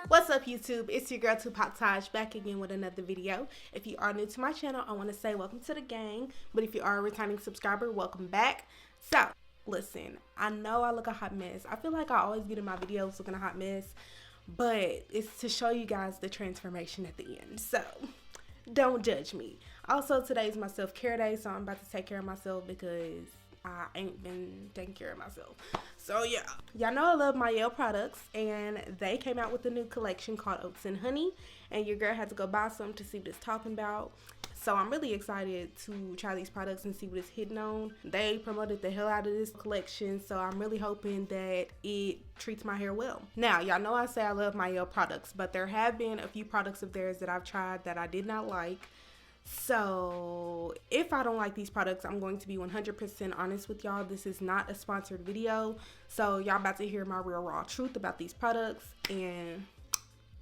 What's up, YouTube? It's your girl TupacTaj back again with another video. If you are new to my channel, I want to say welcome to the gang. But if you are a returning subscriber, welcome back. So, listen, I know I look a hot mess. I feel like I always get in my videos looking a hot mess. But it's to show you guys the transformation at the end. So, don't judge me. Also, today's my self-care day, so I'm about to take care of myself because I ain't been taking care of myself. So yeah, y'all know I love Mielle products, and they came out with a new collection called Oats and Honey, and your girl had to go buy some to see what it's talking about. So I'm really excited to try these products and see what it's hitting on. They promoted the hell out of this collection, so I'm really hoping that it treats my hair well. Now, y'all know I say I love Mielle products, but there have been a few products of theirs that I've tried that I did not like. So if I don't like these products, I'm going to be 100% honest with y'all. This is not a sponsored video, so y'all about to hear my real raw truth about these products. And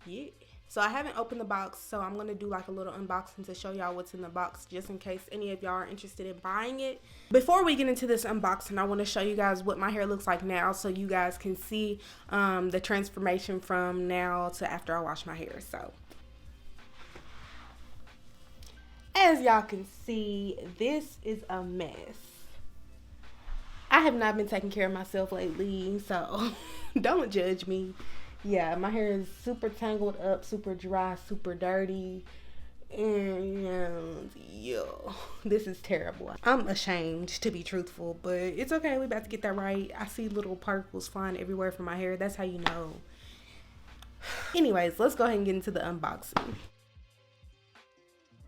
yeah, so I haven't opened the box, so I'm going to do like a little unboxing to show y'all what's in the box, just in case any of y'all are interested in buying it. Before we get into this unboxing, I want to show you guys what my hair looks like now, so you guys can see the transformation from now to after I wash my hair. So as y'all can see, this is a mess. I have not been taking care of myself lately, so don't judge me. Yeah, my hair is super tangled up, super dry, super dirty, and yeah, this is terrible. I'm ashamed, to be truthful, but it's okay. We're about to get that right. I see little particles flying everywhere from my hair. That's how you know. Anyways, let's go ahead and get into the unboxing.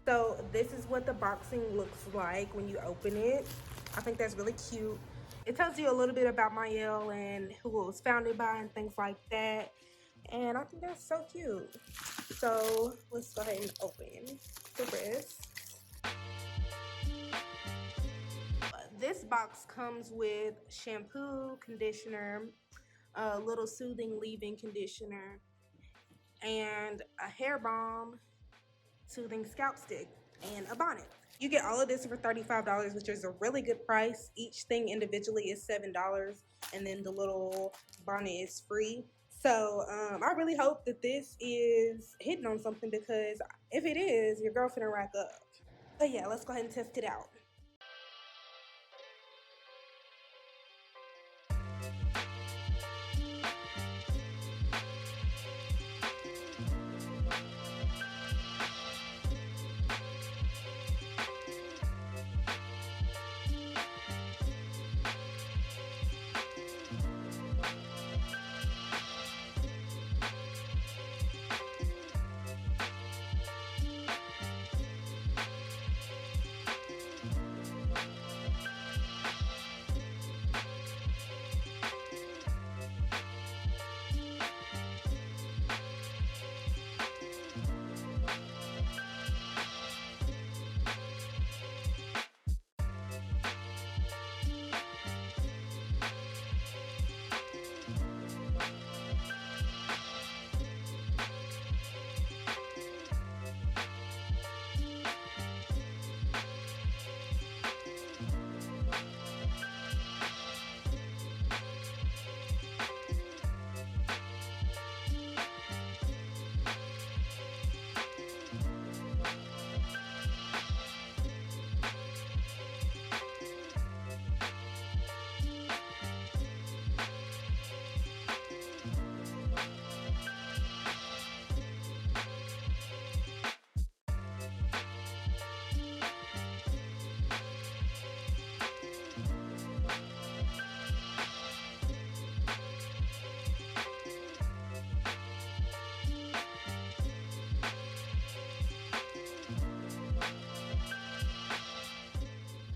So this is what the boxing looks like when you open it. I think that's really cute. It tells you a little bit about Mielle and who it was founded by and things like that. And I think that's so cute. So let's go ahead and open the rest. This box comes with shampoo, conditioner, a little soothing leave-in conditioner, and a hair balm, soothing scalp stick, and a bonnet. You get all of this for $35, which is a really good price. Each thing individually is $7, and then the little bonnet is free. So I really hope that this is hitting on something, because if it is, your girl finna rack up. But yeah, let's go ahead and test it out.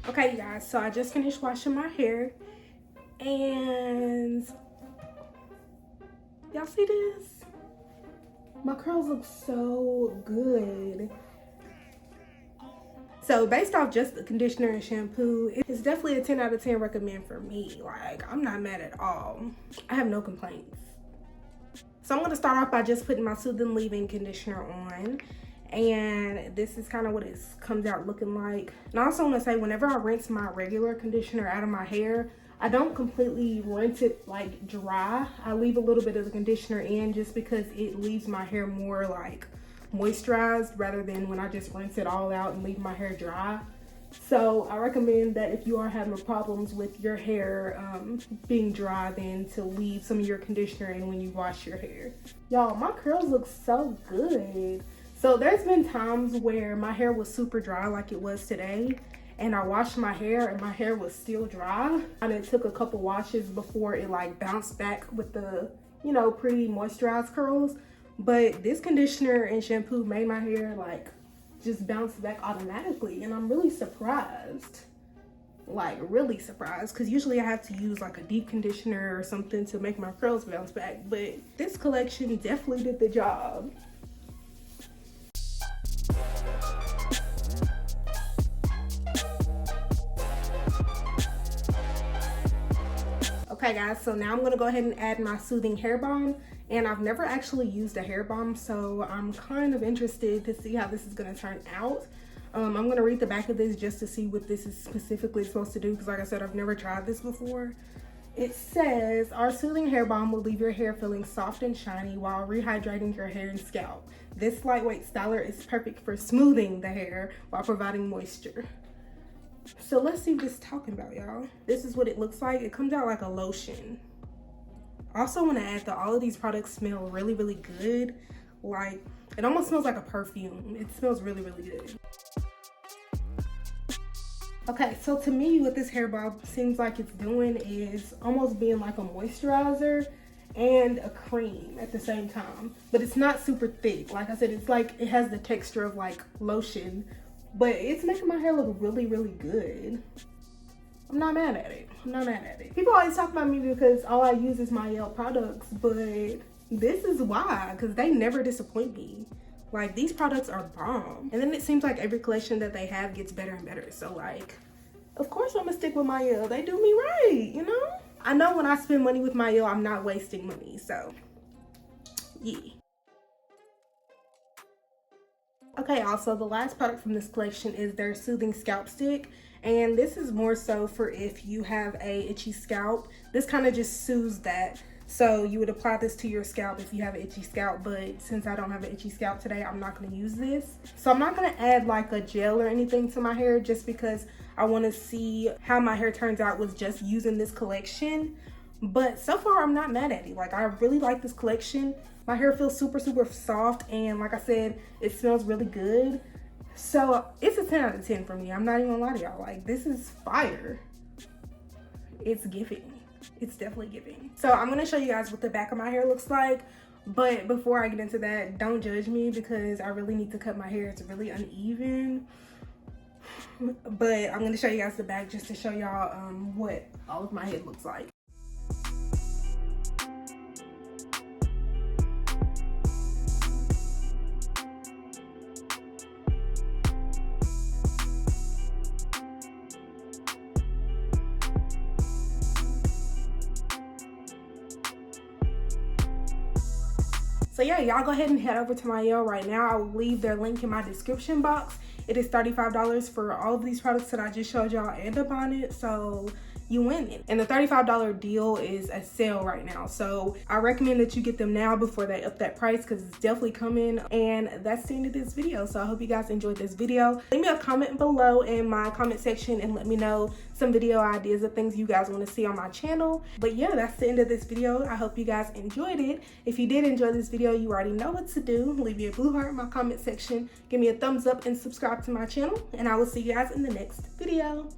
Okay, you guys, so I just finished washing my hair, and y'all see this? My curls look so good. So based off just the conditioner and shampoo, it's definitely a 10 out of 10 recommend for me. Like, I'm not mad at all. I have no complaints. So I'm going to start off by just putting my Soothing Leave-In Conditioner on. And this is kind of what it comes out looking like. And I also want to say, whenever I rinse my regular conditioner out of my hair, I don't completely rinse it like dry. I leave a little bit of the conditioner in just because it leaves my hair more like moisturized rather than when I just rinse it all out and leave my hair dry. So I recommend that if you are having problems with your hair being dry, then to leave some of your conditioner in when you wash your hair. Y'all, my curls look so good. So there's been times where my hair was super dry like it was today, and I washed my hair and my hair was still dry. And it took a couple washes before it like bounced back with the, you know, pretty moisturized curls. But this conditioner and shampoo made my hair like just bounce back automatically, and I'm really surprised. Like really surprised, because usually I have to use like a deep conditioner or something to make my curls bounce back, but this collection definitely did the job. Okay guys, so now I'm gonna go ahead and add my soothing hair balm. And I've never actually used a hair balm, so I'm kind of interested to see how this is gonna turn out. I'm gonna read the back of this just to see what this is specifically supposed to do, because like I said, I've never tried this before. It says, our soothing hair balm will leave your hair feeling soft and shiny while rehydrating your hair and scalp. This lightweight styler is perfect for smoothing the hair while providing moisture. So let's see what this is talking about, y'all. This is what it looks like. It comes out like a lotion. I also want to add that all of these products smell really, really good. Like, it almost smells like a perfume. It smells really, really good. Okay, so to me, what this hair balm seems like it's doing is almost being like a moisturizer and a cream at the same time. But it's not super thick. Like I said, it's like, it has the texture of like lotion, but it's making my hair look really, really good. I'm not mad at it. I'm not mad at it. People always talk about me because all I use is Mielle products, but this is why, because they never disappoint me. Like, these products are bomb. And then it seems like every collection that they have gets better and better. So like, of course I'm gonna stick with Mielle. They do me right, you know? I know when I spend money with Mielle, I'm not wasting money, so yeah. Okay, also the last product from this collection is their Soothing Scalp Stick. And this is more so for if you have a itchy scalp. This kind of just soothes that. So you would apply this to your scalp if you have an itchy scalp, but since I don't have an itchy scalp today, I'm not gonna use this. So I'm not gonna add like a gel or anything to my hair just because I wanna see how my hair turns out with just using this collection. But so far, I'm not mad at it. Like, I really like this collection. My hair feels super, super soft, and like I said, it smells really good. So it's a 10 out of 10 for me. I'm not even gonna lie to y'all. Like, this is fire. It's giving. It's definitely giving. So I'm gonna show you guys what the back of my hair looks like. But before I get into that, don't judge me because I really need to cut my hair. It's really uneven. But I'm gonna show you guys the back just to show y'all what all of my head looks like. So yeah, y'all go ahead and head over to Mielle right now. I will leave their link in my description box. It is $35 for all of these products that I just showed y'all and a bonnet, so you win. And the $35 deal is a sale right now, so I recommend that you get them now before they up that price because it's definitely coming. And that's the end of this video, so I hope you guys enjoyed this video. Leave me a comment below in my comment section and let me know some video ideas of things you guys want to see on my channel. But yeah, that's the end of this video. I hope you guys enjoyed it. If you did enjoy this video, you already know what to do. Leave me a blue heart in my comment section, give me a thumbs up, and subscribe to my channel, and I will see you guys in the next video.